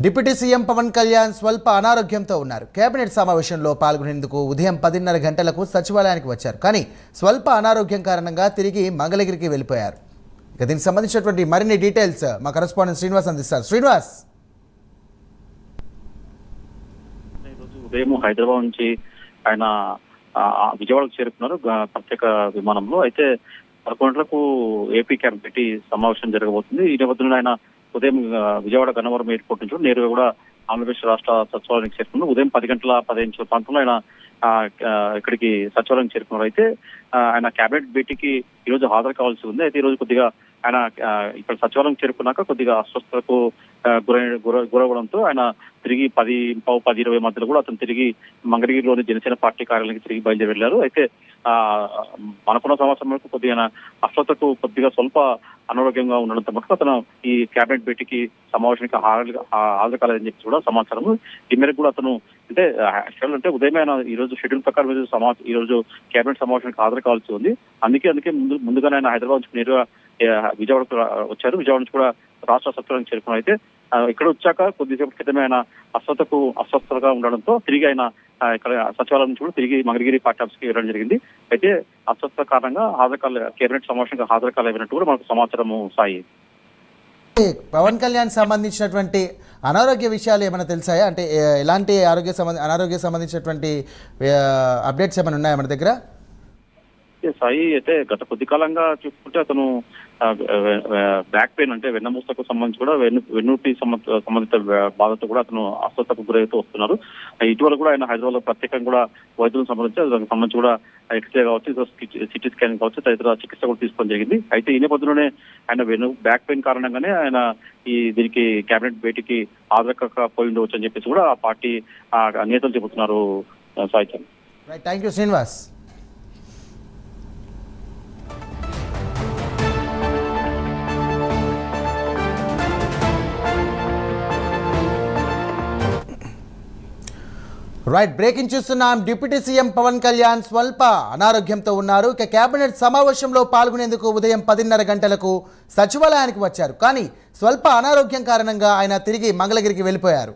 Deputy CM Pawan Kalyan స్వల్ప అనారోగ్యంతో ఉన్నారు. కేబినెట్ సమావేశంలో పాల్గొనేందుకు ఉదయం 10:30 గంటలకు సచివాలయానికి వచ్చారు. కానీ స్వల్ప అనారోగ్యం కారణంగా తిరిగి మంగళగిరికి వెళ్ళిపోయారు. ఇక దీనికి సంబంధించినటువంటి మరిన్ని డీటెయిల్స్ మా కరెస్పాండెంట్ శ్రీనివాస్ అందిస్తారు. శ్రీనివాస్, ఉదయం హైదరాబాద్ నుంచి ఆయన విజయవాడకు చేరుకున్నారు ప్రత్యేక విమానంలో. అయితే 11 గంటలకు ఏపీ క్యాబినెట్ సమావేశం జరగబోతుంది. ఈ నేపథ్యంలో ఆయన ఉదయం విజయవాడ గన్నవరం ఎయిర్పోర్ట్ నుంచి నేరుగా కూడా ఆంధ్రప్రదేశ్ రాష్ట్ర సచివాలయానికి చేరుకున్నారు. ఉదయం 10:15 ప్రాంతంలో ఆయన ఇక్కడికి సచివాలయం చేరుకున్నారు. అయితే ఆయన కేబినెట్ భేటీకి ఈ రోజు హాజరు కావాల్సి ఉంది. అయితే ఈ రోజు కొద్దిగా ఆయన ఇక్కడ సచివాలయం చేరుకున్నాక కొద్దిగా అస్వస్థతకు గురవడంతో ఆయన తిరిగి 10:20 మధ్యలో కూడా అతను తిరిగి మంగళగిరిలోని జనసేన పార్టీ కార్యాలయానికి తిరిగి బయలుదేరి వెళ్లారు. అయితే మనకున్న సమాచారం వరకు కొద్దిగా అస్వస్థతకు కొద్దిగా స్వల్ప అనారోగ్యంగా ఉండడంతో మటుకు అతను ఈ కేబినెట్ భేటీకి సమావేశానికి హాజరు కాలేదని చెప్పి కూడా సమాచారం. ఈ మేరకు కూడా అతను అంటే ఉదయమే ఆయన ఈ రోజు షెడ్యూల్ ప్రకారం ఈ రోజు కేబినెట్ సమావేశానికి హాజరు కావాల్సి ఉంది. అందుకే ముందుగానే ఆయన హైదరాబాద్ నుంచి నేరుగా విజయవాడకు వచ్చారు. విజయవాడ నుంచి కూడా రాష్ట్ర సచివాలయానికి చేరుకున్నారు. అయితే ఇక్కడ వచ్చాక కొద్దిసేపు క్రితమే ఆయన అస్వస్థతగా ఉండడంతో తిరిగి ఆయన ఇక్కడ సచివాలయం నుంచి కూడా తిరిగి మంగళగిరి పార్టీ ఆఫీస్కి వెళ్ళడం జరిగింది. అయితే అస్వస్థత కారణంగా కేబినెట్ సమావేశానికి హాజరు కాలేనట్టు కూడా మనకు సమాచారం సాయి. పవన్ కళ్యాణ్ సంబంధించినటువంటి అనారోగ్య విషయాలు ఏమైనా తెలిసాయా? అంటే ఎలాంటి అనారోగ్య సంబంధించినటువంటి అప్డేట్స్ ఏమైనా ఉన్నాయా మన దగ్గర? సాయి, అయితే గత కొద్ది కాలంగా చూసుకుంటే అతను బ్యాక్ పెయిన్ అంటే వెన్నమూసకు సంబంధించి కూడా వెన్నుటి సంబంధిత బాధతో కూడా అతను అస్వస్థతకు గురవుతూ వస్తున్నారు. ఇటీవల కూడా ఆయన హైదరాబాద్ లో ప్రత్యేకంగా కూడా వైద్యులకు సంబంధించి కూడా ఎక్స్రే కావచ్చు, సిటీ స్కాన్ కావచ్చు, తదితర చికిత్స కూడా తీసుకోవడం జరిగింది. అయితే ఈ నేపథ్యంలోనే ఆయన బ్యాక్ పెయిన్ కారణంగానే ఆయన దీనికి కేబినెట్ భేటీకి హాజరకపోయి ఉండవచ్చు అని చెప్పేసి కూడా ఆ పార్టీ నేతలు చెబుతున్నారు. Sai, thank you Srinivas. Breaking చూస్తున్నాం. డిప్యూటీ సీఎం పవన్ కళ్యాణ్ స్వల్ప అనారోగ్యంతో ఉన్నారు. ఇక కేబినెట్ సమావేశంలో పాల్గొనేందుకు ఉదయం 10:30 గంటలకు సచివాలయానికి వచ్చారు. కానీ స్వల్ప అనారోగ్యం కారణంగా ఆయన తిరిగి మంగళగిరికి వెళ్ళిపోయారు.